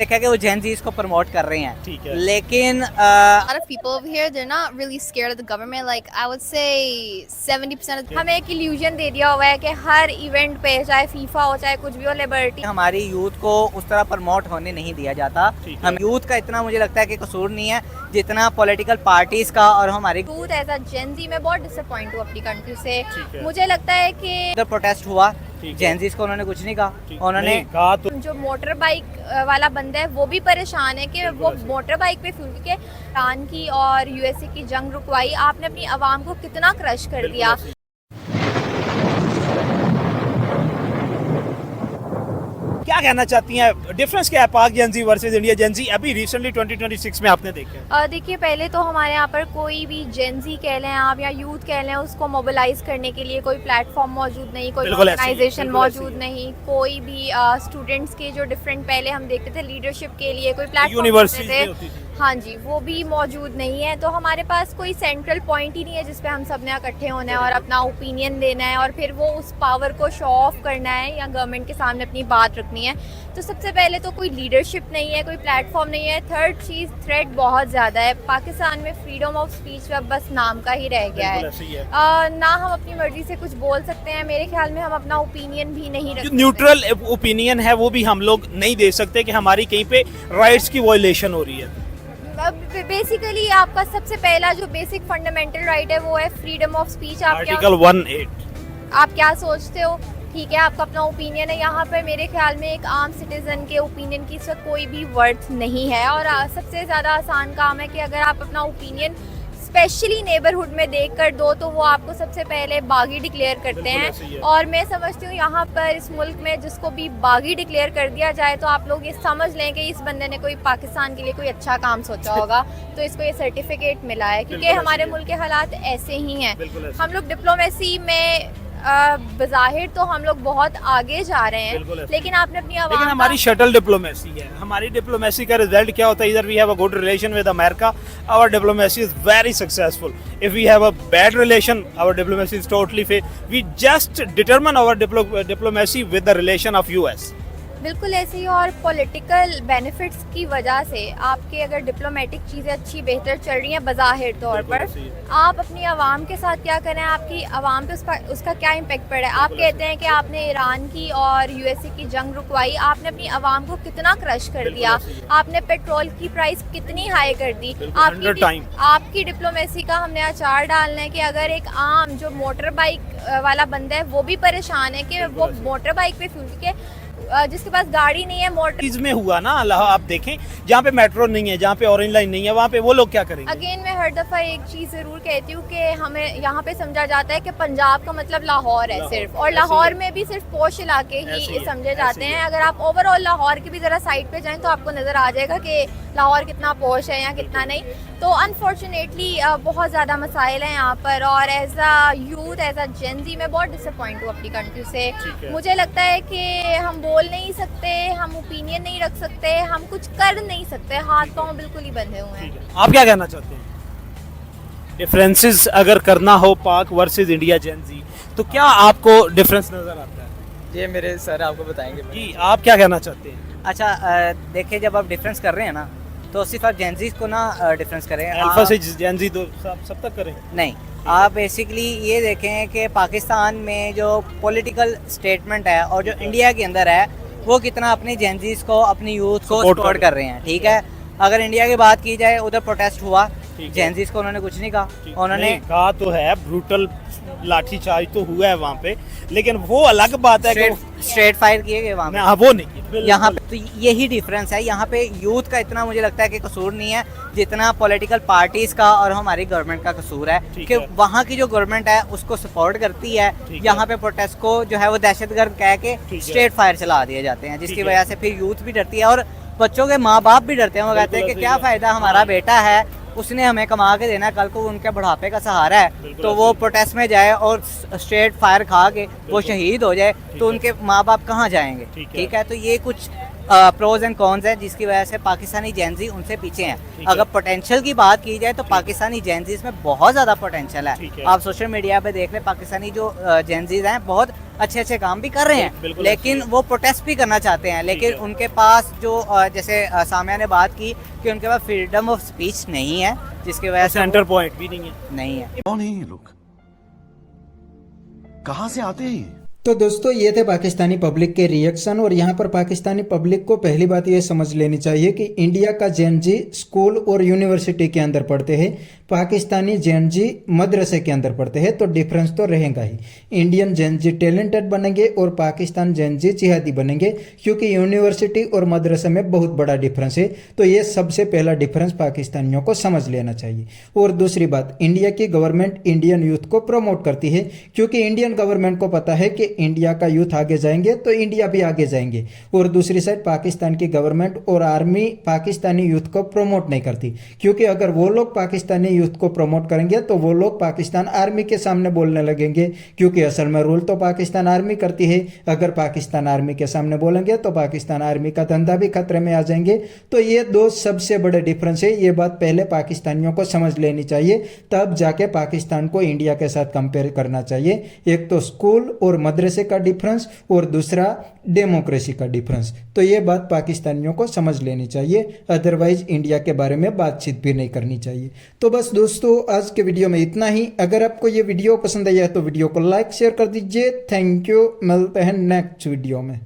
देखा कि वो जेनजीज को प्रमोट कर रहे हैं, ठीक है। लेकिन A lot of people over here, they're not really scared of the government. Like I would say 70% of हमें एक इल्यूजन दे दिया हुआ है कि हर इवेंट पे चाहे फीफा हो चाहे कुछ भी हो लिबर्टी हमारी यूथ को उस तरह प्रमोट होने नहीं दिया जाता। ठीक है। हम यूथ का इतना मुझे लगता है कि कसूर नहीं है जितना पॉलिटिकल पार्टीज का और हमारी यूथ एज अ जेनजी में बहुत डिसअपॉइंट हूँ अपनी कंट्री से। ठीक है। मुझे लगता है कि उधर प्रोटेस्ट हुआ, ठीक है। जेनजीज को उन्होंने कुछ नहीं कहा, ठीक। उन्होंने नहीं कहा तो जो मोटर बाइक वाला बंदा है वो भी परेशान है कि वो मोटर बाइक पे फ्यूल के ईरान की और यूएसए की जंग रुकवाई, आपने अपनी आवाम को कितना क्रश कर बिल्कुल दिया। ऐसे ही। क्या कहना चाहती हैं, डिफरेंस क्या है पाक जेंजी वर्सेस इंडिया जेंजी अभी रिसेंटली 2026 में आपने देखा है? देखिए पहले तो हमारे यहाँ पर कोई भी जेनजी कह लें आप या यूथ कह लें, उसको मोबिलाइज करने के लिए कोई प्लेटफॉर्म मौजूद नहीं, कोई बिल्कुल ऐसे ही, ऑर्गेनाइजेशन बिल्कुल ऐसे ही मौजूद नहीं, कोई भी स्टूडेंट्स के जो डिफरेंट पहले हम देखते थे लीडरशिप के लिए कोई प्लेटफॉर्म यूनिवर्सिटीज थे, में होती थी। हाँ जी, वो भी मौजूद नहीं है। तो हमारे पास कोई सेंट्रल पॉइंट ही नहीं है जिस पे हम सब ने इकट्ठे होना है और अपना ओपिनियन देना है और फिर वो उस पावर को शो ऑफ करना है या गवर्नमेंट के सामने अपनी बात रखनी है। तो सबसे पहले तो कोई लीडरशिप नहीं है, कोई प्लेटफॉर्म नहीं है। थर्ड चीज़, थ्रेट बहुत ज़्यादा है। पाकिस्तान में फ्रीडम ऑफ स्पीच अब बस नाम का ही रह गया बिल्कुल है। ऐसे ही है। ना हम अपनी मर्जी से कुछ बोल सकते हैं, मेरे ख्याल में हम अपना ओपिनियन भी नहीं रख जो सकते। न्यूट्रल ओपिनियन है वो भी हम लोग नहीं दे सकते कि हमारी कहीं पे राइट्स की वायलेशन हो रही है। बेसिकली आपका सबसे पहला जो बेसिक फंडामेंटल राइट है वो है फ्रीडम ऑफ स्पीच। आप क्या आर्टिकल 18 आप क्या सोचते हो? ठीक है, आपका अपना ओपिनियन है। यहाँ पर मेरे ख्याल में एक आम सिटीजन के ओपिनियन की इसका कोई भी वर्थ नहीं है और सबसे ज़्यादा आसान काम है कि अगर आप अपना ओपिनियन स्पेशली नेबरहुड में देख कर दो तो वो आपको सबसे पहले बागी डिक्लेयर करते बिल्कुल ऐसे ही हैं। है। और मैं समझती हूँ यहाँ पर इस मुल्क में जिसको भी बागी डिक्लेयर कर दिया जाए तो आप लोग ये समझ लें कि इस बंदे ने कोई पाकिस्तान के लिए कोई अच्छा काम सोचा होगा तो इसको ये सर्टिफिकेट मिला है, क्योंकि बिल्कुल ऐसे हमारे ही है। मुल्क के हालात ऐसे ही हैं। बिल्कुल ऐसे हम लोग डिप्लोमेसी में बज़ाहिर तो हम लोग बहुत आगे जा रहे बिल्कुल हैं, ऐसे। लेकिन आपने अपनी लेकिन आवाम हमारी शटल डिप्लोमेसी है। हमारी डिप्लोमेसी का रिजल्ट क्या होता है? इधर we have a good relation with America, our diplomacy is very successful. If we have a bad relation, our diplomacy is totally fail. We just determine our diplomacy with the relation of US. बिल्कुल ऐसे ही। और political benefits की वजह से आपके अगर diplomatic चीज़ें अच्छी बेहतर चल रही हैं बज़ाहिर तौर बिल्कुल पर, ऐसे ही। आप अपनी आवाम के साथ क्या करें, आपकी आवाम पे उसका क्या इम्पेक्ट पड़ा है। आप कहते हैं कि आपने ईरान की और यूएसए की जंग रुकवाई, आपने अपनी आवाम को कितना क्रश कर बिल्कुल दिया, ऐसे ही। आपने पेट्रोल की प्राइस कितनी हाई कर दी। बिल्कुल, 100 टाइम। आपकी डिप्लोमेसी का हमने अचार डालना है कि अगर एक आम जो मोटर बाइक वाला बंदा है वो भी परेशान है कि वो मोटर बाइक पे फ्यूल के जिसके पास गाड़ी नहीं है मोटर। चीज में हुआ ना, आप देखें जहाँ पे मेट्रो नहीं है, जहाँ पे ऑरेंज लाइन नहीं है, वहाँ पे वो लोग क्या करेंगे? अगेन मैं हर दफ़ा एक चीज़ ज़रूर कहती हूँ कि हमें यहाँ पे समझा जाता है कि पंजाब का मतलब लाहौर है सिर्फ, और ऐसे ही लाहौर है। में भी सिर्फ पोश इलाके ऐसे ही ही है, समझे ऐसे जाते ही हैं। है। अगर आप ओवरऑल लाहौर की भी ज़रा साइड पे जाएं तो आपको नज़र आ जाएगा कि लाहौर कितना पोश है या कितना नहीं। तो अनफॉर्चुनेटली बहुत ज़्यादा मसाइल हैं यहाँ पर, और as a youth as a Gen Z मैं बहुत डिसअपॉइंट हूँ अपनी कंट्री से। ठीक है। मुझे लगता है कि हम बोल नहीं सकते, हम ओपिनियन नहीं रख सकते, हम कुछ कर नहीं सकते, हाथ पाँव बिल्कुल ही बंधे हुए हैं। आप क्या कहना चाहते हैं? डिफरेंसेस अगर करना हो पाक वर्सेस इंडिया जेंजी तो क्या आपको डिफरेंस नजर आता है? ये मेरे सर आपको बताएंगे। जी आप क्या कहना चाहते हैं? अच्छा देखिए, जब आप डिफरेंस कर रहे हैं ना तो सिर्फ आप जेनजीज को ना डिफरेंस करें। अल्फा से जेंजी तो सब तक करें। नहीं, आप बेसिकली ये देखें कि पाकिस्तान में जो पॉलिटिकल स्टेटमेंट है और जो इंडिया के अंदर है वो कितना अपनी जेनजीज को, अपनी यूथ को Support सपोर्ट कर कर रहे हैं। ठीक है, अगर इंडिया की बात की जाए उधर प्रोटेस्ट हुआ, ठीक है। जेनजीज को उन्होंने कुछ नहीं कहा, उन्होंने नहीं, कहा तो है, ब्रूटल लाठीचार्ज तो हुआ है वहाँ पे, लेकिन वो अलग बात है कि स्ट्रेट फायर किए गए वहाँ पे। हाँ, वो नहीं किया। बिल्कुल। यहाँ पे तो यही डिफरेंस है। यहाँ पे यूथ का इतना मुझे लगता है कि कसूर नहीं है जितना पॉलिटिकल पार्टीज का और हमारी गवर्नमेंट का कसूर है ठीक कि है। वहाँ की जो गवर्नमेंट है उसको सपोर्ट करती है। ठीक है। यहाँ पे प्रोटेस्ट को जो है वो दहशतगर्द कह के ठीक है। स्ट्रेट फायर चला दिए जाते हैं, जिसकी ठीक है। वजह से फिर यूथ भी डरती है और बच्चों के माँ बाप भी डरते हैं। वो कहते हैं कि बिल्कुल क्या ऐसे ही है। फ़ायदा, हमारा बेटा है, उसने हमें कमा के देना है, कल को उनके बुढ़ापे का सहारा है, बिल्कुल तो ऐसे वो ही। प्रोटेस्ट में जाए और स्ट्रेट फायर खा के वो बिल्कुल। शहीद हो जाए तो है। उनके माँ बाप कहाँ जाएंगे? ठीक है। ठीक है, तो ये कुछ प्रोज एंड कॉन्स है जिसकी वजह से पाकिस्तानी जेनजी उनसे पीछे हैं। ठीक अगर है। पोटेंशियल की बात की जाए तो पाकिस्तानी जेनजीज में बहुत ज़्यादा पोटेंशियल ठीक है। है। आप सोशल मीडिया पे देख लें, पाकिस्तानी जो जेनजीज हैं बहुत अच्छे अच्छे काम भी कर रहे हैं, बिल्कुल लेकिन वो प्रोटेस्ट भी करना चाहते हैं, लेकिन उनके पास जो जैसे सामिया ने बात की कि उनके पास फ्रीडम ऑफ स्पीच नहीं है, जिसकी वजह से सेंटर पॉइंट भी नहीं है। नहीं है। कौन है ये लोग, कहां से आते हैं ये? तो दोस्तों ये थे पाकिस्तानी पब्लिक के रिएक्शन। और यहाँ पर पाकिस्तानी पब्लिक को पहली बात ये समझ लेनी चाहिए कि इंडिया का जेन जी स्कूल और यूनिवर्सिटी के अंदर पढ़ते हैं, पाकिस्तानी जेन जी मदरसे के अंदर पढ़ते हैं, तो डिफरेंस तो रहेगा ही। इंडियन जेन जी टैलेंटेड बनेंगे और पाकिस्तान जेन जी जिहादी बनेंगे, क्योंकि यूनिवर्सिटी और मदरसे में बहुत बड़ा डिफरेंस है। तो ये सबसे पहला डिफरेंस पाकिस्तानियों को समझ लेना चाहिए। और दूसरी बात, इंडिया की गवर्नमेंट इंडियन यूथ को प्रमोट करती है, क्योंकि इंडियन गवर्नमेंट को पता है कि इंडिया का यूथ आगे जाएंगे तो इंडिया भी आगे जाएंगे। और दूसरी साइड पाकिस्तान की गवर्नमेंट और आर्मी पाकिस्तानी यूथ को प्रमोट नहीं करती, क्योंकि अगर वो लोग पाकिस्तानी यूथ को प्रमोट करेंगे तो वो लोग पाकिस्तान आर्मी के सामने बोलने लगेंगे, क्योंकि असल में रूल तो पाकिस्तान आर्मी करती है। अगर पाकिस्तान आर्मी के सामने बोलेंगे तो पाकिस्तान आर्मी का धंधा भी खतरे में आ जाएंगे। तो ये दो सबसे बड़े डिफरेंस है। ये बात पहले पाकिस्तानियों को समझ लेनी चाहिए, तब जाके पाकिस्तान को इंडिया के साथ कंपेयर करना चाहिए। एक तो स्कूल और मदरसे का डिफरेंस और दूसरा डेमोक्रेसी का डिफरेंस। तो ये बात पाकिस्तानियों को समझ लेनी चाहिए, अदरवाइज इंडिया के बारे में बातचीत भी नहीं करनी चाहिए। तो बस दोस्तों आज के वीडियो में इतना ही। अगर आपको ये वीडियो पसंद आया है तो वीडियो को लाइक शेयर कर दीजिए। थैंक यू, मिलते हैं नेक्स्ट वीडियो में।